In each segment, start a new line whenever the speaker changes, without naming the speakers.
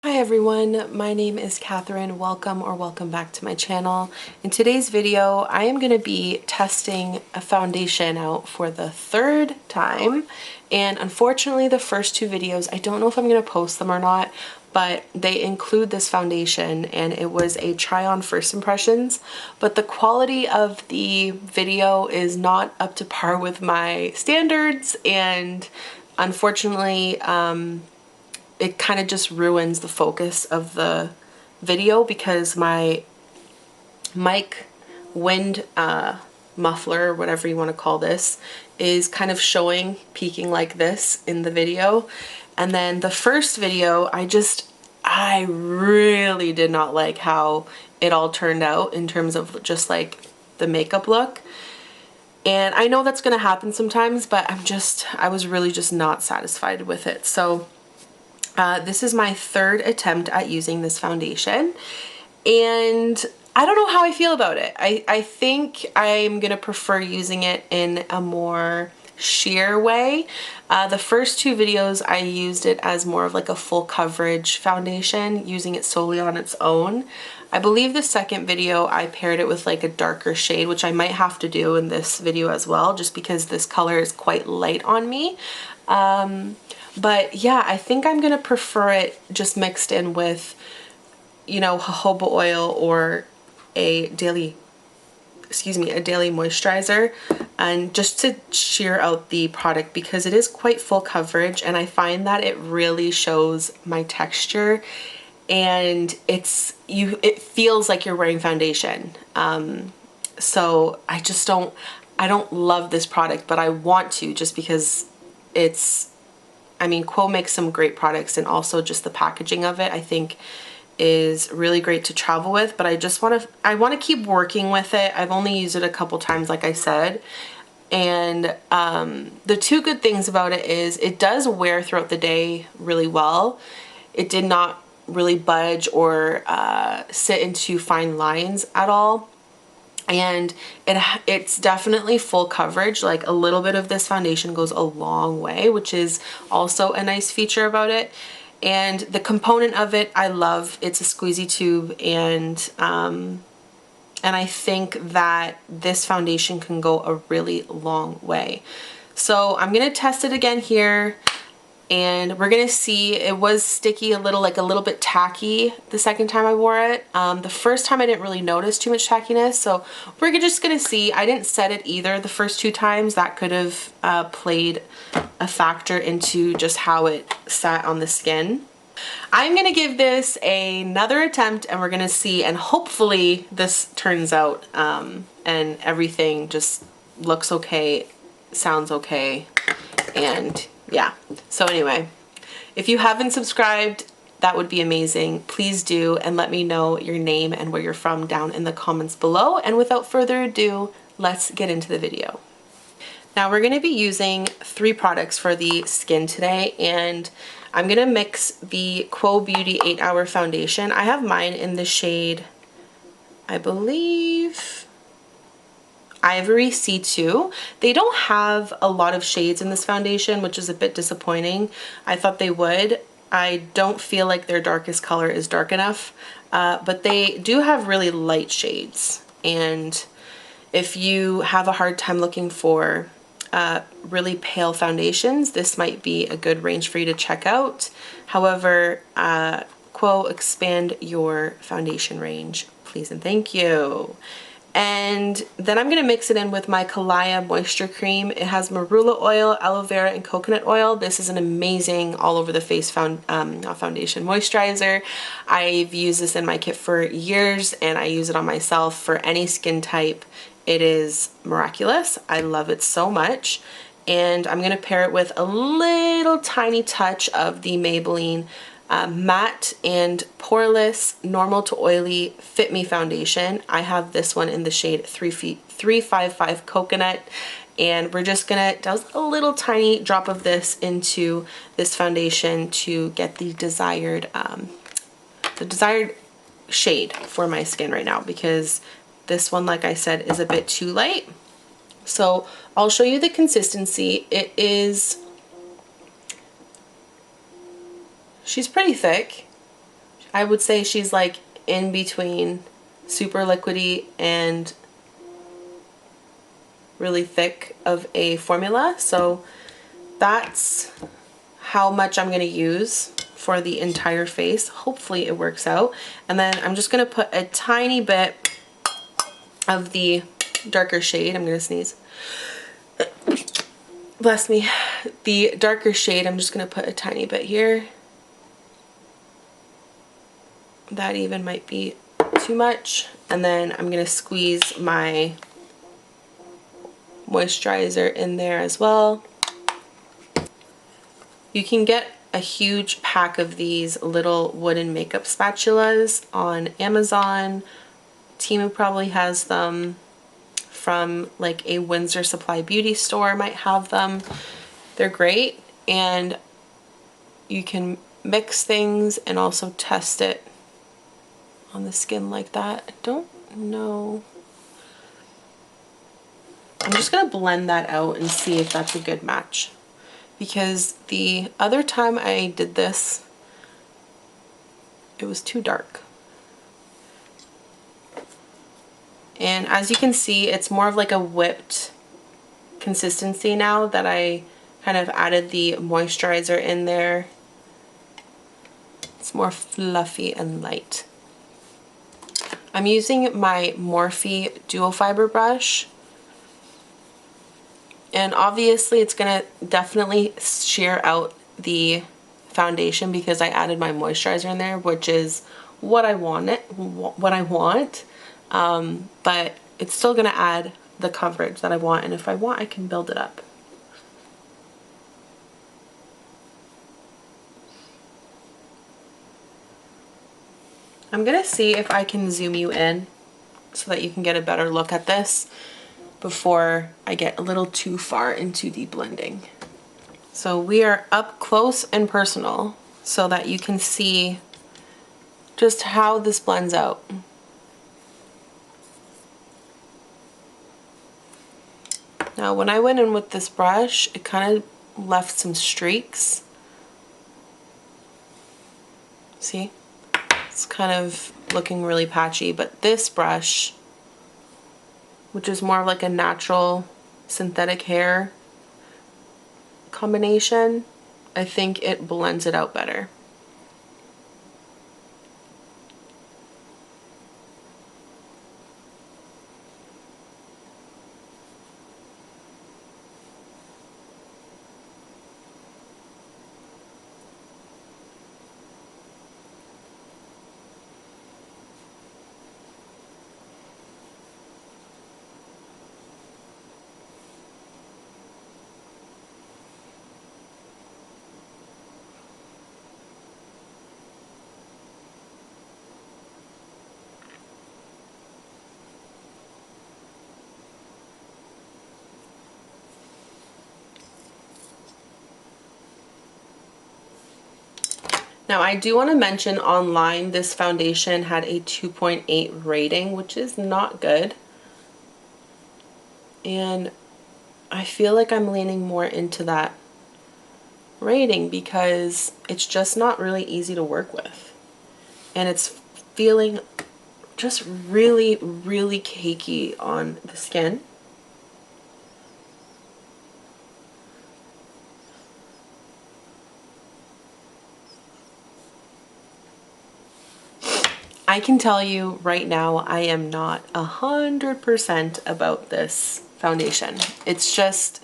Hi everyone, my name is Catherine. Welcome back to my channel. In today's video, I am going to be testing a foundation out for the third time. And unfortunately, the first two videos, I don't know if I'm going to post them or not, but they include this foundation and it was a try on first impressions. But the quality of the video is not up to par with my standards, and unfortunately, it kind of just ruins the focus of the video because my mic wind muffler, whatever you want to call this, is kind of showing, peaking like this in the video. And then the first video, I really did not like how it all turned out in terms of just like the makeup look. And I know that's going to happen sometimes, but I was really just not satisfied with it. So this is my third attempt at using this foundation, and I don't know how I feel about it. I think I'm gonna prefer using it in a more sheer way. The first two videos I used it as more of like a full coverage foundation, using it solely on its own. I believe the second video I paired it with like a darker shade, which I might have to do in this video as well, just because this color is quite light on me. But yeah, I think I'm gonna prefer it just mixed in with, you know, jojoba oil or a daily moisturizer, and just to sheer out the product, because it is quite full coverage and I find that it really shows my texture, and it feels like you're wearing foundation. So I don't love this product, but I want to, just because Quo makes some great products, and also just the packaging of it I think is really great to travel with, but I want to keep working with it. I've only used it a couple times, like I said, and the two good things about it is it does wear throughout the day really well. It did not really budge or sit into fine lines at all. And it's definitely full coverage. Like, a little bit of this foundation goes a long way, which is also a nice feature about it. And the component of it I love. It's a squeezy tube, and I think that this foundation can go a really long way. So I'm gonna test it again here, and we're gonna see. It was sticky, a little bit tacky the second time I wore it. The first time I didn't really notice too much tackiness, so we're just gonna see. I didn't set it either the first two times. That could have played a factor into just how it sat on the skin. I'm gonna give this another attempt, and we're gonna see, and hopefully this turns out and everything just looks okay, sounds okay, and yeah. So anyway, if you haven't subscribed, that would be amazing. Please do, and let me know your name and where you're from down in the comments below. And without further ado, let's get into the video. Now we're going to be using 3 products for the skin today, and I'm going to mix the Quo Beauty 8-Hour Foundation. I have mine in the shade, I believe, Ivory C2. They don't have a lot of shades in this foundation, which is a bit disappointing. I thought they would. I don't feel like their darkest color is dark enough, but they do have really light shades. And if you have a hard time looking for really pale foundations, this might be a good range for you to check out. However, Quo, expand your foundation range, please and thank you. And then I'm going to mix it in with my Kalaya Moisture Cream. It has marula oil, aloe vera, and coconut oil. This is an amazing all-over-the-face foundation moisturizer. I've used this in my kit for years, and I use it on myself for any skin type. It is miraculous. I love it so much. And I'm going to pair it with a little tiny touch of the Maybelline Matte and Poreless Normal to Oily Fit Me Foundation. I have this one in the shade 355 Coconut, and we're just gonna douse a little tiny drop of this into this foundation to get the desired shade for my skin right now, because this one, like I said, is a bit too light. So I'll show you the consistency. She's pretty thick. I would say she's like in between super liquidy and really thick of a formula. So that's how much I'm going to use for the entire face. Hopefully it works out. And then I'm just going to put a tiny bit of the darker shade. I'm going to sneeze. Bless me. The darker shade, I'm just going to put a tiny bit here. That even might be too much. And then I'm going to squeeze my moisturizer in there as well. You can get a huge pack of these little wooden makeup spatulas on Amazon. Temu probably has them. From like a Windsor Supply Beauty store might have them. They're great, and you can mix things and also test it on the skin like that. I don't know. I'm just gonna blend that out and see if that's a good match, because the other time I did this, it was too dark. And as you can see, it's more of like a whipped consistency now that I kind of added the moisturizer in there. It's more fluffy and light. I'm using my Morphe dual fiber brush. And obviously it's gonna definitely sheer out the foundation because I added my moisturizer in there, which is what I want. But it's still gonna add the coverage that I want, and if I want, I can build it up. I'm gonna see if I can zoom you in so that you can get a better look at this before I get a little too far into the blending. So we are up close and personal so that you can see just how this blends out. Now when I went in with this brush, it kind of left some streaks. See? It's kind of looking really patchy, but this brush, which is more of like a natural synthetic hair combination, I think it blends it out better. Now I do want to mention online this foundation had a 2.8 rating, which is not good. And I feel like I'm leaning more into that rating because it's just not really easy to work with. And it's feeling just really, really cakey on the skin. I can tell you right now, I am not 100% about this foundation. It's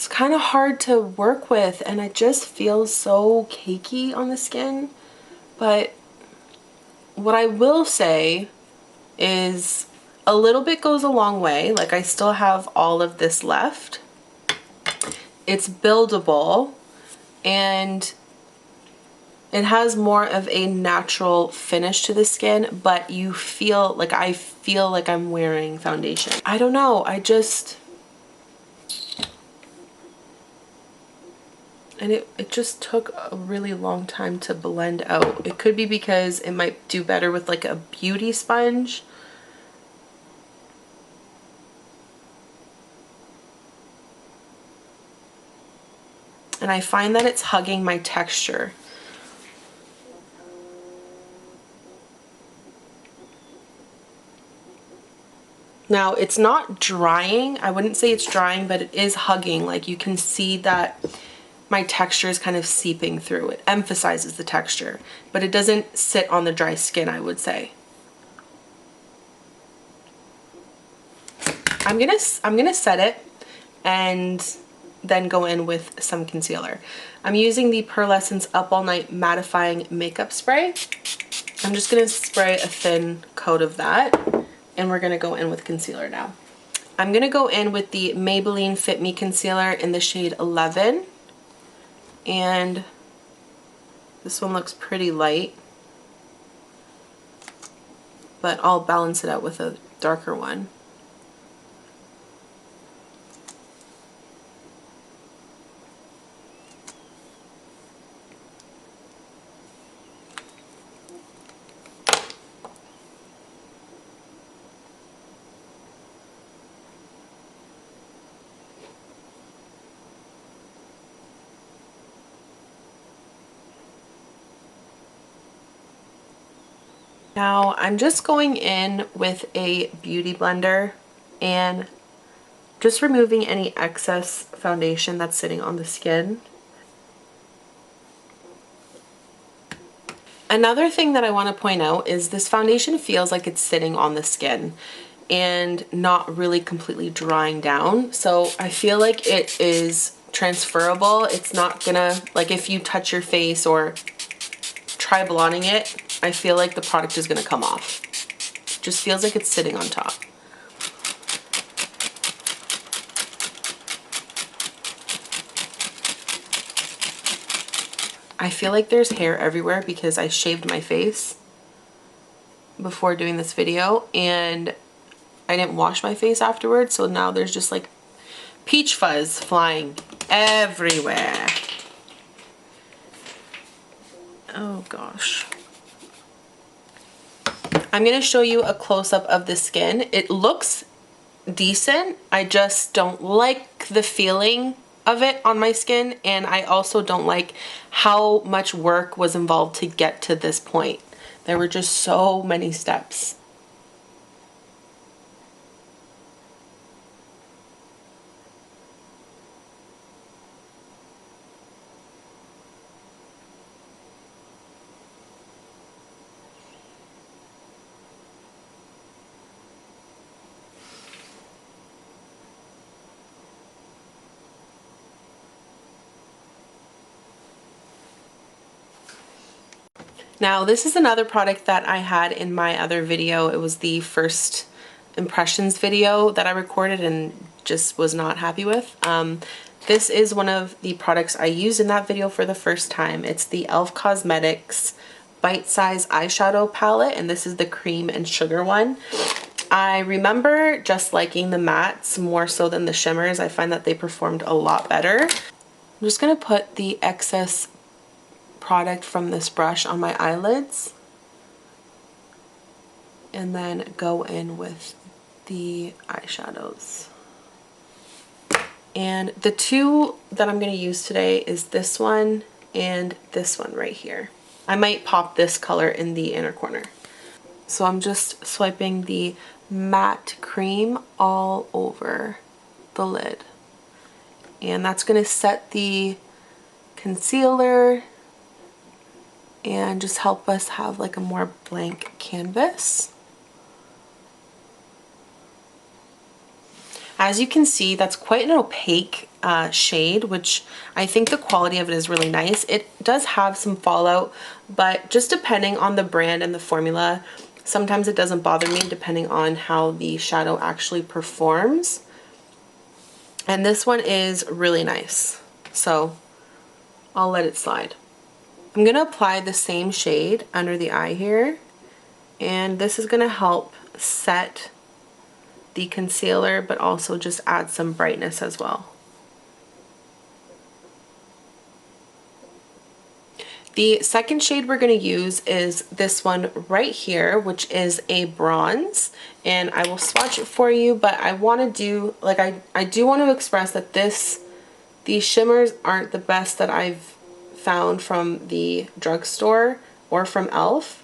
kind of hard to work with, and it just feels so cakey on the skin. But what I will say is a little bit goes a long way. Like, I still have all of this left. It's buildable, and it has more of a natural finish to the skin, but you feel like, I feel like I'm wearing foundation. I don't know, and it just took a really long time to blend out. It could be because it might do better with like a beauty sponge. And I find that it's hugging my texture. Now it's not drying, I wouldn't say it's drying, but it is hugging. Like you can see that my texture is kind of seeping through. It emphasizes the texture, but it doesn't sit on the dry skin, I would say. I'm gonna set it and then go in with some concealer. I'm using the Pearlessence Up All Night Mattifying Makeup Spray. I'm just gonna spray a thin coat of that, and we're gonna go in with concealer now. I'm gonna go in with the Maybelline Fit Me Concealer in the shade 11, and this one looks pretty light, but I'll balance it out with a darker one. Now I'm just going in with a beauty blender and just removing any excess foundation that's sitting on the skin. Another thing that I want to point out is this foundation feels like it's sitting on the skin and not really completely drying down. So I feel like it is transferable. It's not gonna, like if you touch your face or try blotting it, I feel like the product is gonna come off. It just feels like it's sitting on top. I feel like there's hair everywhere because I shaved my face before doing this video and I didn't wash my face afterwards, so now there's just like peach fuzz flying everywhere. Oh gosh. I'm gonna show you a close-up of the skin. It looks decent. I just don't like the feeling of it on my skin, and I also don't like how much work was involved to get to this point. There were just so many steps. Now this is another product that I had in my other video. It was the first impressions video that I recorded and just was not happy with. This is one of the products I used in that video for the first time. It's the e.l.f. Cosmetics Bite Size Eyeshadow Palette, and this is the cream and sugar one. I remember just liking the mattes more so than the shimmers. I find that they performed a lot better. I'm just gonna put the excess product from this brush on my eyelids and then go in with the eyeshadows. And the two that I'm going to use today is this one and this one right here. I might pop this color in the inner corner. So I'm just swiping the matte cream all over the lid, and that's going to set the concealer and just help us have like a more blank canvas. As you can see, that's quite an opaque shade, which I think the quality of it is really nice. It does have some fallout, but just depending on the brand and the formula, sometimes it doesn't bother me depending on how the shadow actually performs. And this one is really nice, so I'll let it slide. I'm going to apply the same shade under the eye here, and this is going to help set the concealer but also just add some brightness as well. The second shade we're going to use is this one right here, which is a bronze, and I will swatch it for you, but I want to do, like, I do want to express that these shimmers aren't the best that I've found from the drugstore or from e.l.f.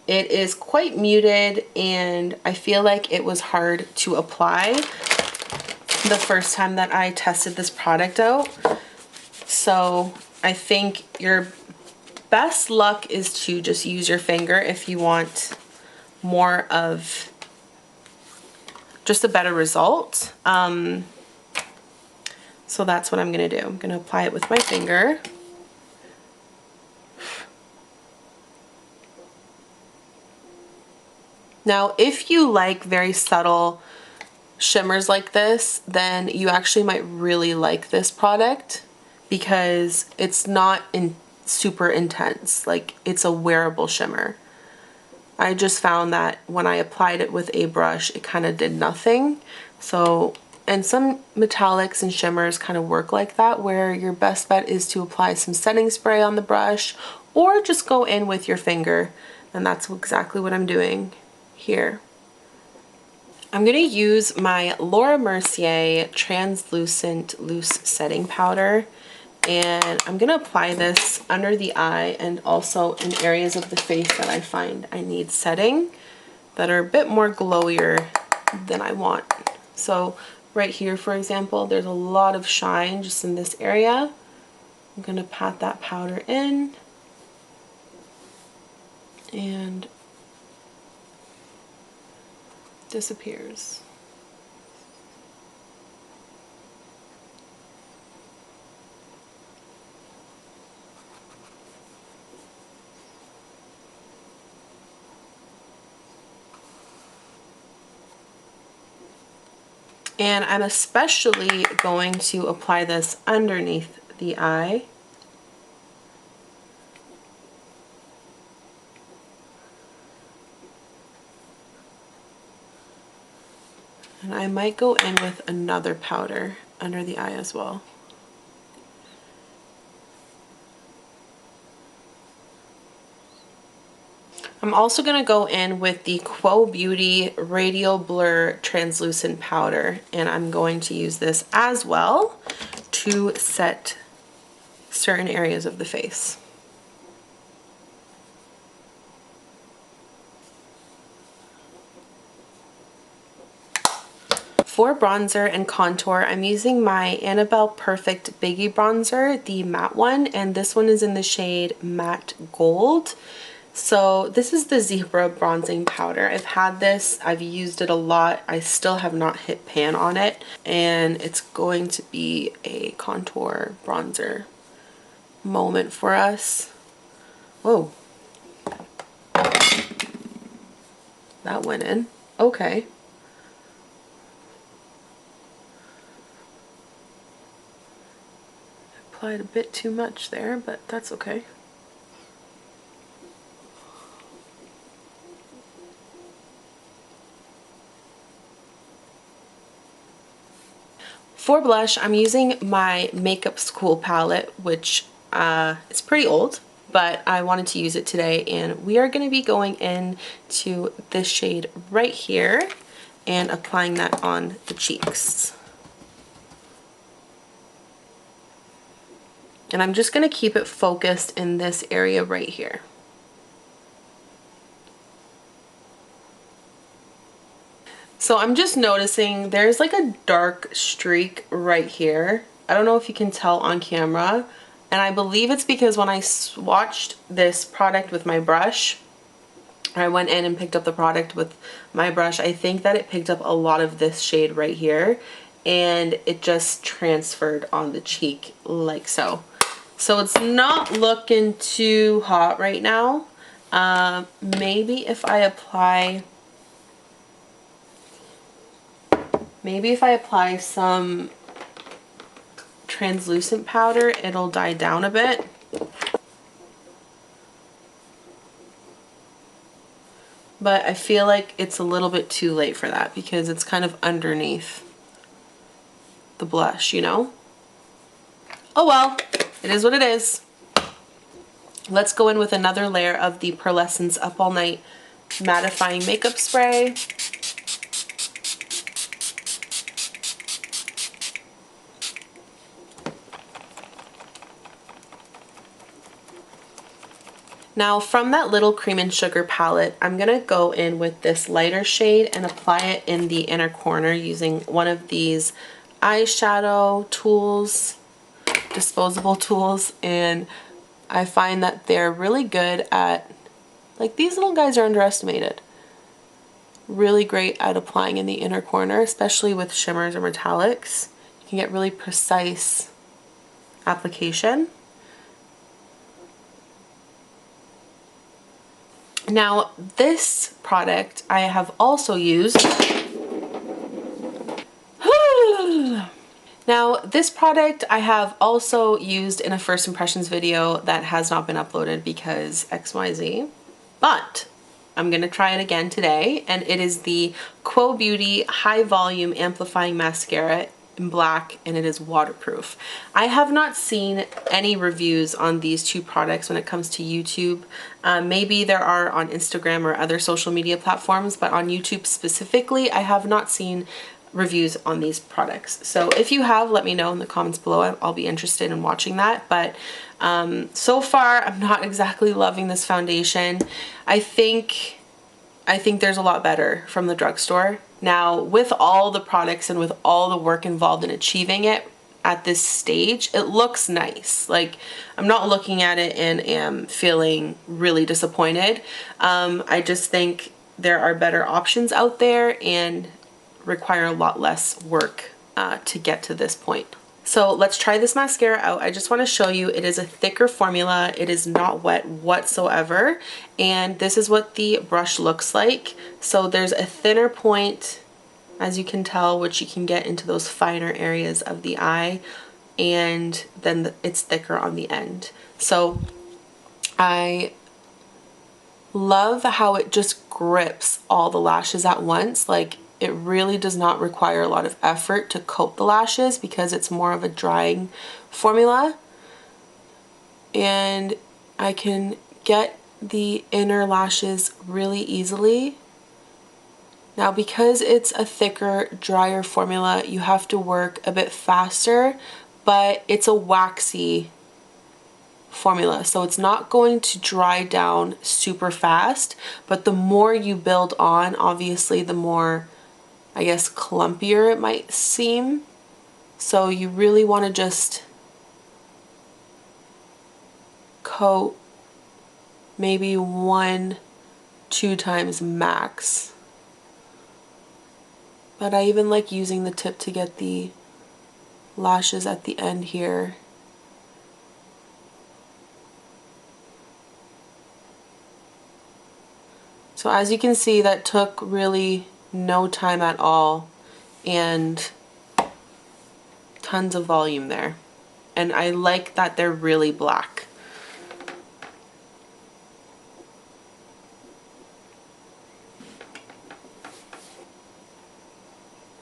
It is quite muted, and I feel like it was hard to apply the first time that I tested this product out. So I think your best luck is to just use your finger if you want more of just a better result. So that's what I'm gonna do. I'm gonna apply it with my finger. Now, if you like very subtle shimmers like this, then you actually might really like this product because it's not super intense. Like, it's a wearable shimmer. I just found that when I applied it with a brush, it kind of did nothing. So, and some metallics and shimmers kind of work like that, where your best bet is to apply some setting spray on the brush or just go in with your finger. And that's exactly what I'm doing here. I'm going to use my Laura Mercier translucent loose setting powder, and I'm going to apply this under the eye and also in areas of the face that I find I need setting that are a bit more glowier than I want. So right here, for example, there's a lot of shine just in this area. I'm going to pat that powder in, and disappears. And I'm especially going to apply this underneath the eye. And I might go in with another powder under the eye as well. I'm also going to go in with the Quo Beauty Radial Blur Translucent Powder, and I'm going to use this as well to set certain areas of the face. For bronzer and contour, I'm using my Annabelle Perfect Biggy bronzer, the matte one, and this one is in the shade Matte Gold. So this is the Zebra bronzing powder. I've had this, I've used it a lot. I still have not hit pan on it, and it's going to be a contour bronzer moment for us. Whoa. That went in. Okay. Applied a bit too much there, but that's okay. For blush, I'm using my Makeup School palette, which is pretty old, but I wanted to use it today, and we are going to be going in to this shade right here and applying that on the cheeks. And I'm just going to keep it focused in this area right here. So I'm just noticing there's like a dark streak right here. I don't know if you can tell on camera, and I believe it's because when I swatched this product with my brush, I went in and picked up the product with my brush, I think that it picked up a lot of this shade right here, and it just transferred on the cheek like so. So it's not looking too hot right now. Maybe if I apply some translucent powder, it'll die down a bit. But I feel like it's a little bit too late for that because it's kind of underneath the blush, you know? Oh well, it is what it is. Let's go in with another layer of the Pearlessence Up All Night Mattifying Makeup Spray. Now from that little Cream and Sugar palette, I'm going to go in with this lighter shade and apply it in the inner corner using one of these eyeshadow tools, disposable tools, and I find that they're really good at, like, these little guys are underestimated. Really great at applying in the inner corner, especially with shimmers or metallics. You can get really precise application. Now this product I have also used. Now this product I have also used in a first impressions video that has not been uploaded because XYZ, but I'm gonna try it again today, and it is the Quo Beauty High Volume Amplifying Mascara in black, and it is waterproof. I have not seen any reviews on these two products when it comes to YouTube. Maybe there are on Instagram or other social media platforms, but on YouTube specifically, I have not seen reviews on these products. So if you have, let me know in the comments below. I'll be interested in watching that. But so far, I'm not exactly loving this foundation. I think there's a lot better from the drugstore. Now, with all the products and with all the work involved in achieving it at this stage, it looks nice. Like, I'm not looking at it and am feeling really disappointed. I just think there are better options out there and require a lot less work to get to this point. So let's try this mascara out. I just want to show you it is a thicker formula. It is not wet whatsoever. And this is what the brush looks like. So there's a thinner point, as you can tell, which you can get into those finer areas of the eye. And then it's thicker on the end. So I love how it just grips all the lashes at once. Like, it really does not require a lot of effort to coat the lashes because it's more of a drying formula. And I can get the inner lashes really easily. Now, because it's a thicker, drier formula, you have to work a bit faster, but it's a waxy formula, so it's not going to dry down super fast, but the more you build on, obviously the more, I guess, clumpier it might seem. So you really want to just coat maybe 1-2 times max. But I even like using the tip to get the lashes at the end here. So as you can see, that took really no time at all, and tons of volume there. And I like that they're really black.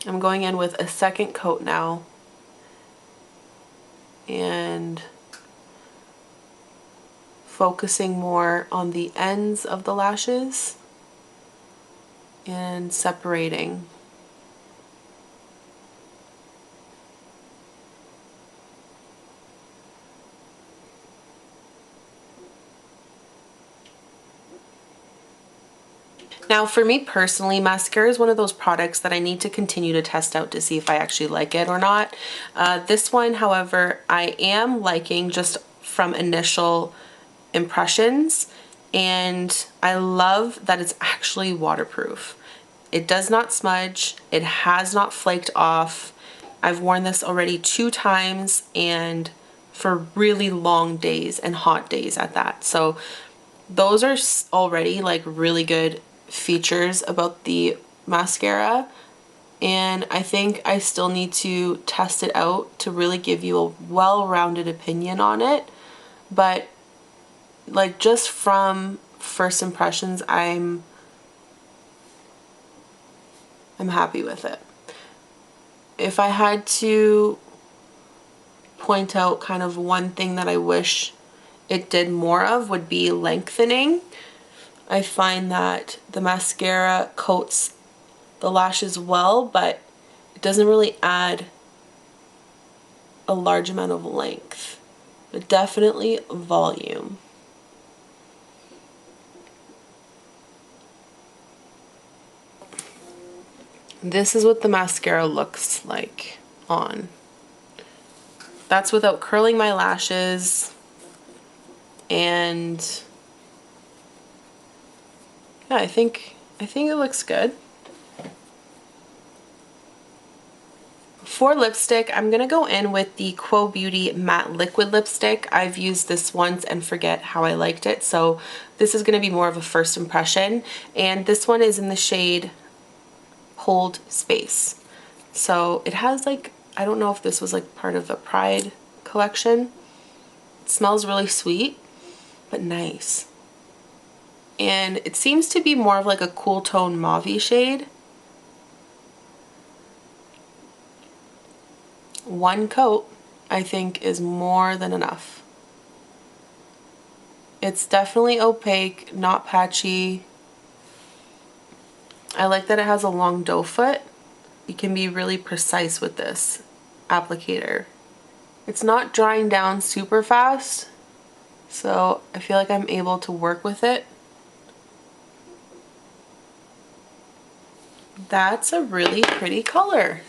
I'm going in with a second coat now, and focusing more on the ends of the lashes and separating. Now, for me personally, mascara is one of those products that I need to continue to test out to see if I actually like it or not. This one, however, I am liking just from initial impressions, and I love that it's actually waterproof. It does not smudge, it has not flaked off. I've worn this already 2 times, and for really long days and hot days at that. So those are already like really good features about the mascara, and I think I still need to test it out to really give you a well-rounded opinion on it. But like, just from first impressions, I'm happy with it. If I had to point out kind of one thing that I wish it did more of, would be lengthening. I find that the mascara coats the lashes well, but it doesn't really add a large amount of length, but definitely volume. This is what the mascara looks like on. That's without curling my lashes. And yeah, I think it looks good. For lipstick, I'm gonna go in with the Quo Beauty Matte Liquid Lipstick. I've used this once and forget how I liked it, so this is gonna be more of a first impression. And this one is in the shade Hold Space. So it has like, I don't know if this was like part of the Pride collection. It smells really sweet, but nice. And it seems to be more of like a cool tone mauve-y shade. One coat, I think, is more than enough. It's definitely opaque, not patchy. I like that it has a long doe foot. You can be really precise with this applicator. It's not drying down super fast, so I feel like I'm able to work with it. That's a really pretty color.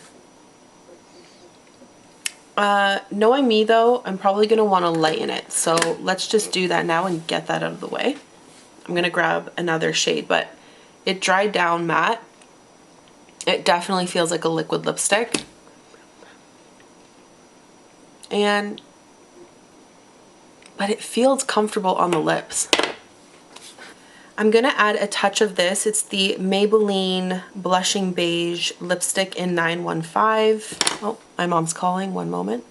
Knowing me though, I'm probably going to want to lighten it. So let's just do that now and get that out of the way. I'm going to grab another shade, but it dried down matte. It definitely feels like a liquid lipstick. But it feels comfortable on the lips. I'm going to add a touch of this. It's the Maybelline Blushing Beige Lipstick in 915. Oh, my mom's calling. One moment.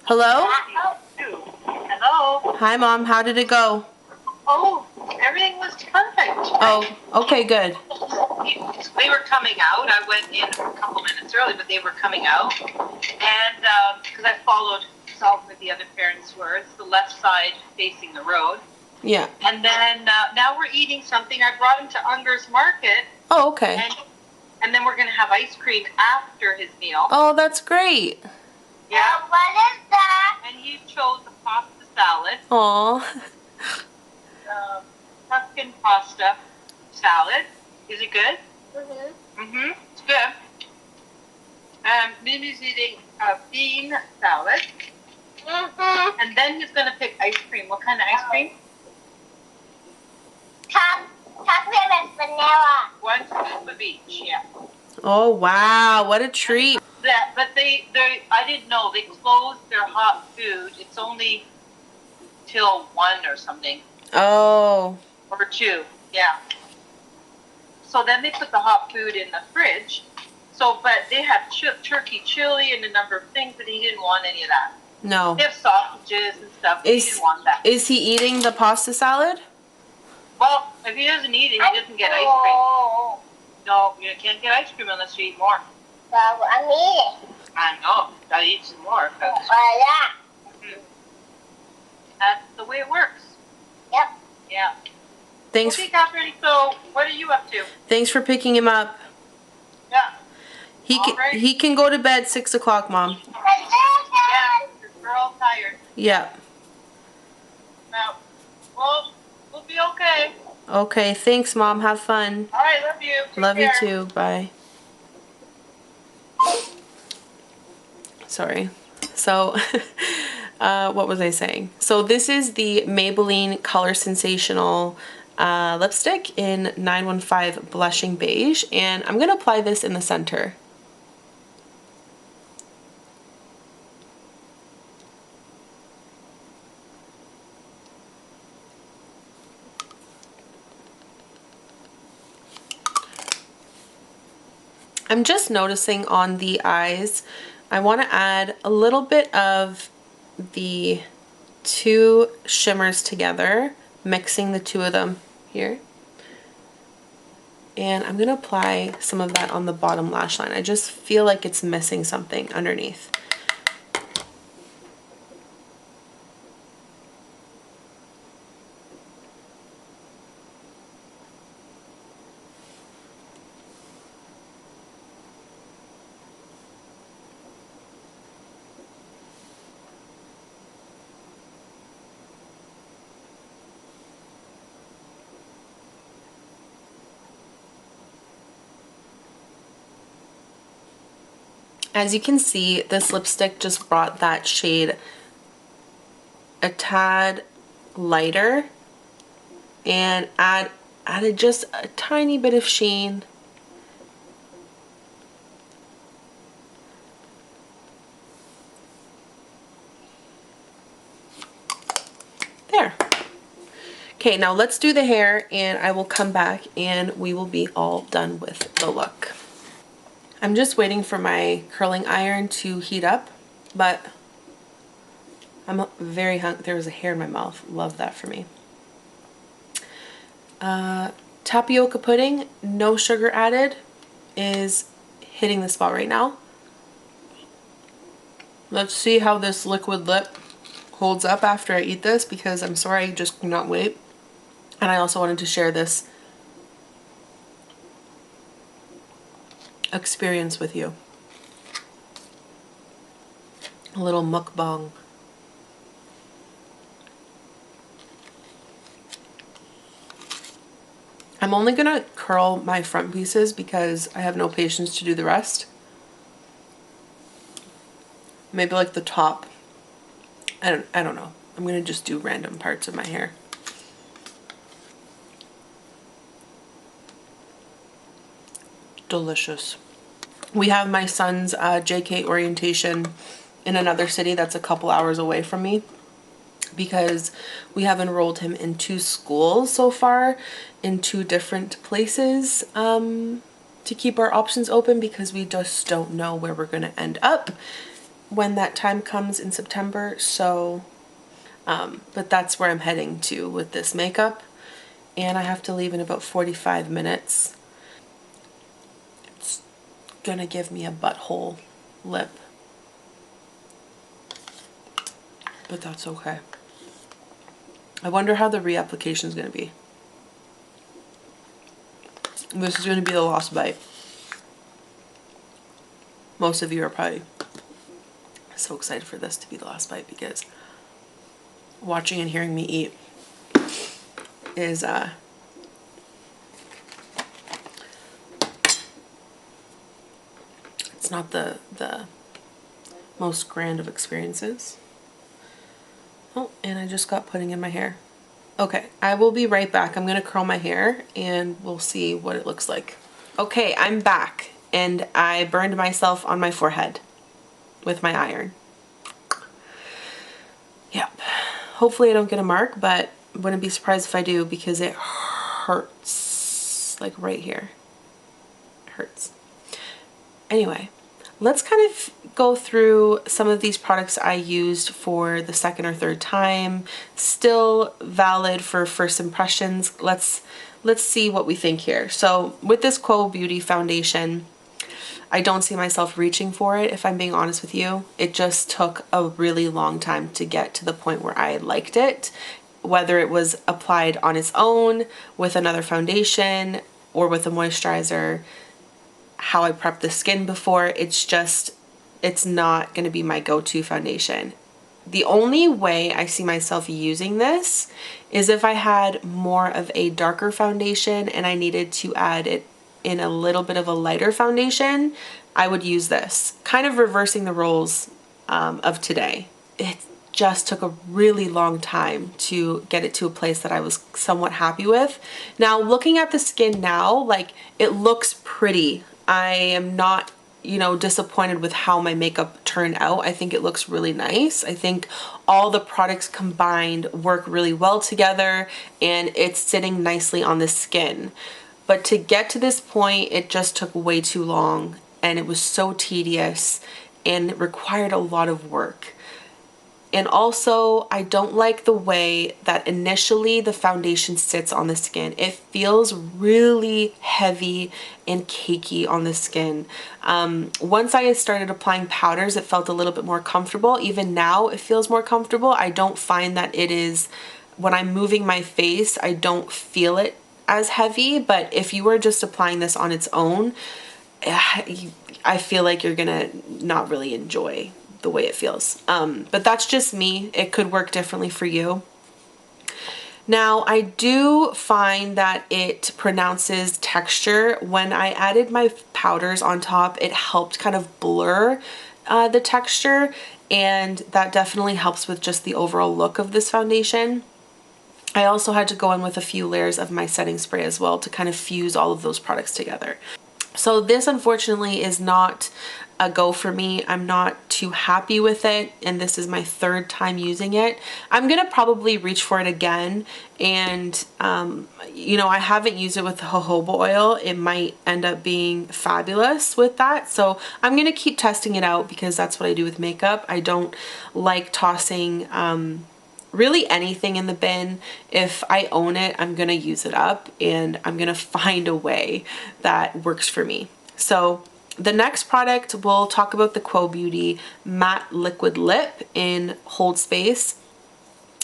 Hello?
Hello.
Hi, Mom. How did it go?
Oh, everything was perfect.
Oh, okay, good.
They were coming out. I went in a couple minutes early, but they were coming out. And because I followed Salt with the other parents were, it's the left side facing the road.
Yeah.
And then now we're eating something. I brought him to Unger's Market.
Oh, okay.
And then we're going to have ice cream after his meal.
Oh, that's great.
Yeah. What is that? And he chose the pasta salad.
Aw.
Tuscan pasta salad. Is it good? It's good. Mimi's eating a bean salad. And then he's going to pick ice cream. What kind of ice cream? Chocolate with vanilla. One scoop of each, yeah.
Oh, wow. What a treat.
But I didn't know. They closed their hot food. It's only till 1 or something.
Oh.
Or 2, yeah. So then they put the hot food in the fridge. So, but they have turkey chili and a number of things, but he didn't want any of that.
No.
They have sausages and stuff, but he didn't want that.
Is he eating the pasta salad?
Well, if he doesn't eat it, he doesn't get ice cream. No, you can't get ice cream unless you eat more. Well, I'm eating. I know. Gotta eat some more. That's the way it works. Yep. Yeah.
Thanks.
Okay, Catherine, so what are you up to?
Thanks for picking him up.
Yeah.
He can go to bed 6 o'clock, Mom.
Yeah, we're all tired.
Yeah.
Well, we'll be okay.
Okay, thanks, Mom. Have fun.
All right, love you. Take
Love
care.
you too. Bye. Sorry. So, what was I saying? So this is the Maybelline Colorsensational lipstick in 915 Blushing Beige, and I'm going to apply this in the center. I'm just noticing on the eyes, I want to add a little bit of the two shimmers together, mixing the two of them here. And I'm going to apply some of that on the bottom lash line. I just feel like it's missing something underneath. As you can see, this lipstick just brought that shade a tad lighter and added just a tiny bit of sheen. There. Okay, now let's do the hair and I will come back and we will be all done with the look. I'm just waiting for my curling iron to heat up, but I'm very hungry. There was a hair in my mouth. Love that for me. Tapioca pudding, no sugar added, is hitting the spot right now. Let's see how this liquid lip holds up after I eat this, because I'm sorry, I just cannot wait. And I also wanted to share this experience with you. A little mukbang. I'm only gonna curl my front pieces because I have no patience to do the rest. Maybe like the top. I don't know. I'm gonna just do random parts of my hair. Delicious. We have my son's JK orientation in another city that's a couple hours away from me, because we have enrolled him in 2 schools so far, in 2 different places, to keep our options open, because we just don't know where we're going to end up when that time comes in September. So but that's where I'm heading to with this makeup, and I have to leave in about 45 minutes. It's gonna give me a butthole lip, but that's okay. I wonder how the reapplication is going to be. This is going to be the last bite. Most of you are probably so excited for this to be the last bite, because watching and hearing me eat is it's not the most grand of experiences. Oh, and I just got pudding in my hair. Okay, I will be right back. I'm gonna curl my hair and we'll see what it looks like. Okay, I'm back, and I burned myself on my forehead with my iron. Yep. Hopefully I don't get a mark, but wouldn't be surprised if I do, because it hurts. Like right here. It hurts. Anyway, let's kind of go through some of these products I used for the second or third time. Still valid for first impressions. Let's see what we think here. So with this Quo Beauty foundation, I don't see myself reaching for it, if I'm being honest with you. It just took a really long time to get to the point where I liked it, whether it was applied on its own, with another foundation, or with a moisturizer. How I prepped the skin before, it's not going to be my go-to foundation. The only way I see myself using this is if I had more of a darker foundation and I needed to add it in a little bit of a lighter foundation. I would use this, kind of reversing the roles of today. It just took a really long time to get it to a place that I was somewhat happy with. Now, looking at the skin now, like, it looks pretty. I am not, you know, disappointed with how my makeup turned out. I think it looks really nice. I think all the products combined work really well together, and it's sitting nicely on the skin. But to get to this point, it just took way too long, and it was so tedious, and it required a lot of work. And also, I don't like the way that initially the foundation sits on the skin. It feels really heavy and cakey on the skin. Once I started applying powders, it felt a little bit more comfortable. Even now, it feels more comfortable. I don't find that it is, when I'm moving my face, I don't feel it as heavy. But if you were just applying this on its own, I feel like you're gonna not really enjoy the way it feels. But that's just me. It could work differently for you. Now, I do find that it pronounces texture. When I added my powders on top, it helped kind of blur the texture, and that definitely helps with just the overall look of this foundation. I also had to go in with a few layers of my setting spray as well to kind of fuse all of those products together. So this unfortunately is not a go for me. I'm not too happy with it, and this is my third time using it. I'm gonna probably reach for it again, and you know, I haven't used it with the jojoba oil. It might end up being fabulous with that, so I'm gonna keep testing it out because that's what I do with makeup. I don't like tossing really anything in the bin. If I own it, I'm gonna use it up, and I'm gonna find a way that works for me. So the next product, we'll talk about the Quo Beauty Matte Liquid Lip in Hold Space.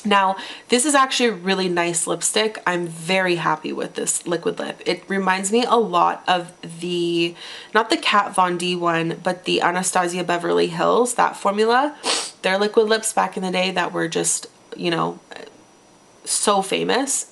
Now, this is actually a really nice lipstick. I'm very happy with this liquid lip. It reminds me a lot of the, not the Kat Von D one, but the Anastasia Beverly Hills, that formula. Their liquid lips back in the day that were just, you know, so famous.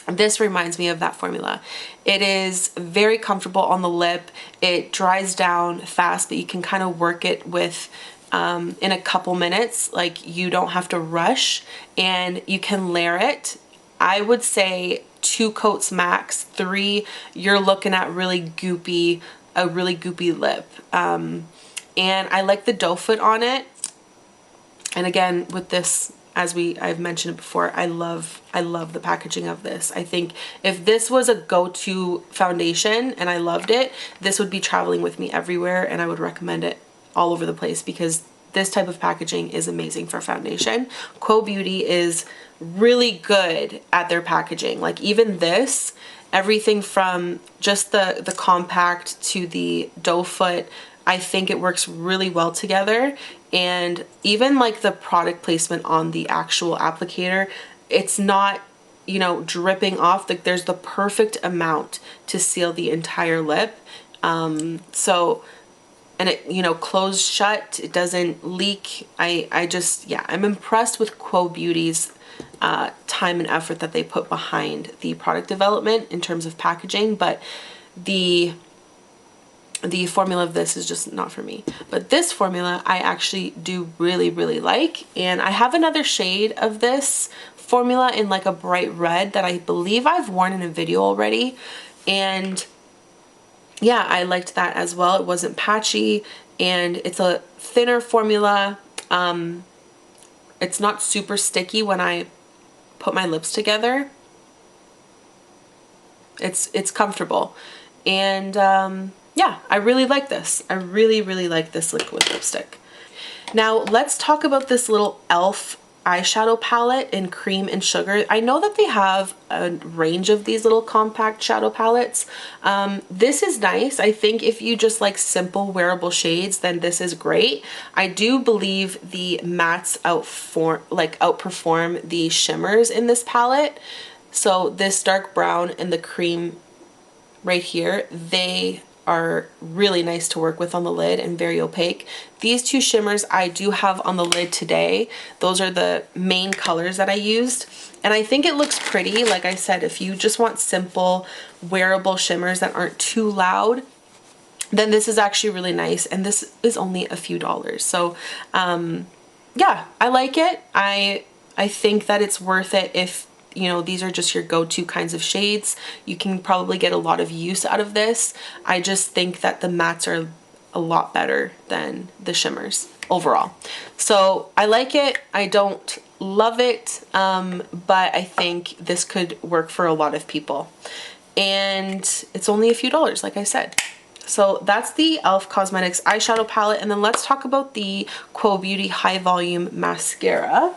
This reminds me of that formula. It is very comfortable on the lip. It dries down fast, but you can kind of work it with in a couple minutes. Like, you don't have to rush, and you can layer it. I would say 2 coats max. 3, you're looking at really goopy, a really goopy lip. And I like the doe foot on it. And again, with this, as I've mentioned before, I love the packaging of this. I think if this was a go-to foundation and I loved it, this would be traveling with me everywhere, and I would recommend it all over the place because this type of packaging is amazing for foundation. Quo Beauty is really good at their packaging. Like, even this, everything from just the compact to the doe foot, I think it works really well together. And even like the product placement on the actual applicator, it's not, you know, dripping off. Like, there's the perfect amount to seal the entire lip. So, and it, you know, closed shut, it doesn't leak. I just, yeah, I'm impressed with Quo Beauty's time and effort that they put behind the product development in terms of packaging, but the formula of this is just not for me. But this formula I actually do really, really like, and I have another shade of this formula in like a bright red that I believe I've worn in a video already, and yeah, I liked that as well. It wasn't patchy, and it's a thinner formula. It's not super sticky when I put my lips together. It's comfortable, and yeah, I really like this. I really, really like this liquid lipstick. Now let's talk about this little e.l.f. eyeshadow palette in Cream and Sugar. I know that they have a range of these little compact shadow palettes. This is nice. I think if you just like simple wearable shades, then this is great. I do believe the mattes outperform the shimmers in this palette. So this dark brown and the cream right here, they are really nice to work with on the lid and very opaque. These 2 shimmers I do have on the lid today. Those are the main colors that I used, and I think it looks pretty. Like I said, if you just want simple wearable shimmers that aren't too loud, then this is actually really nice, and this is only a few dollars. So yeah, I like it. I think that it's worth it if, you know, these are just your go-to kinds of shades. You can probably get a lot of use out of this. I just think that the mattes are a lot better than the shimmers overall. So I like it. I don't love it, but I think this could work for a lot of people. And it's only a few dollars, like I said. So that's the e.l.f. Cosmetics eyeshadow palette. And then let's talk about the Quo Beauty High Volume Mascara.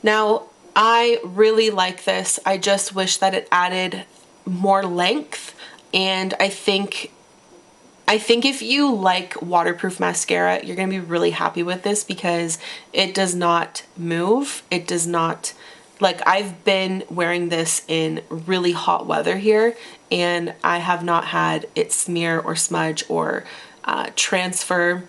Now, I really like this. I just wish that it added more length, and I think if you like waterproof mascara, you're going to be really happy with this because it does not move. It does not, like, I've been wearing this in really hot weather here, and I have not had it smear or smudge or transfer.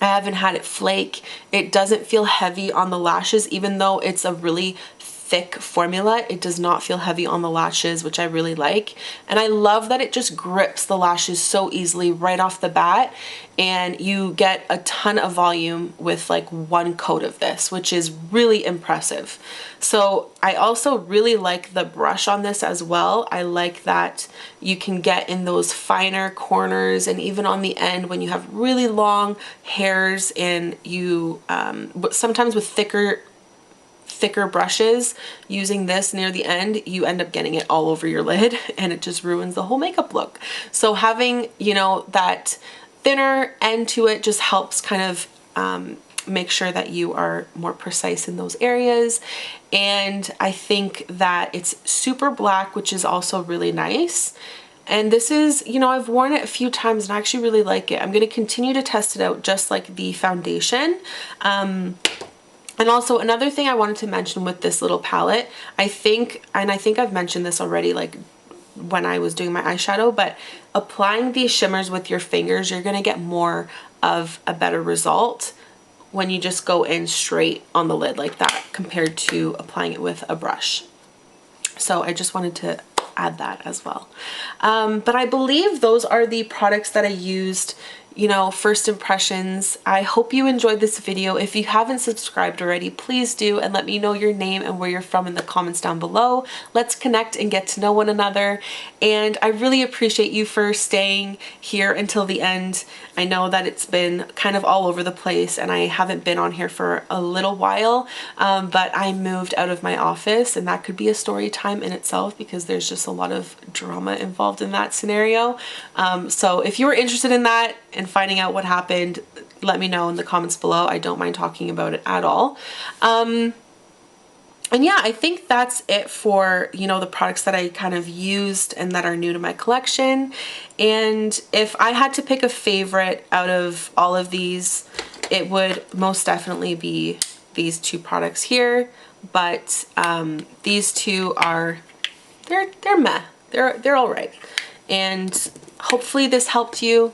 I haven't had it flake. It doesn't feel heavy on the lashes, even though it's a really thick formula. It does not feel heavy on the lashes, which I really like. And I love that it just grips the lashes so easily right off the bat, and you get a ton of volume with like one coat of this, which is really impressive. So I also really like the brush on this as well. I like that you can get in those finer corners, and even on the end when you have really long hairs, and you sometimes with thicker brushes, using this near the end, you end up getting it all over your lid and it just ruins the whole makeup look. So having, you know, that thinner end to it just helps kind of make sure that you are more precise in those areas. And I think that it's super black, which is also really nice. And this is, you know, I've worn it a few times and I actually really like it. I'm going to continue to test it out just like the foundation. And also another thing I wanted to mention with this little palette, I think I've mentioned this already, like when I was doing my eyeshadow, but applying these shimmers with your fingers, you're gonna get more of a better result when you just go in straight on the lid like that compared to applying it with a brush. So I just wanted to add that as well. But I believe those are the products that I used, you know, first impressions. I hope you enjoyed this video. If you haven't subscribed already, please do, and let me know your name and where you're from in the comments down below. Let's connect and get to know one another. And I really appreciate you for staying here until the end. I know that it's been kind of all over the place and I haven't been on here for a little while, but I moved out of my office, and that could be a story time in itself because there's just a lot of drama involved in that scenario. So if you were interested in that and finding out what happened, let me know in the comments below. I don't mind talking about it at all. And yeah, I think that's it for, you know, the products that I kind of used and that are new to my collection. And if I had to pick a favorite out of all of these, it would most definitely be these two products here. But these two are, they're meh. They're all right. And hopefully this helped you.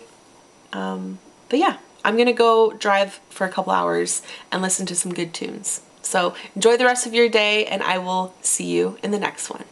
But yeah, I'm gonna go drive for a couple hours and listen to some good tunes. So enjoy the rest of your day, and I will see you in the next one.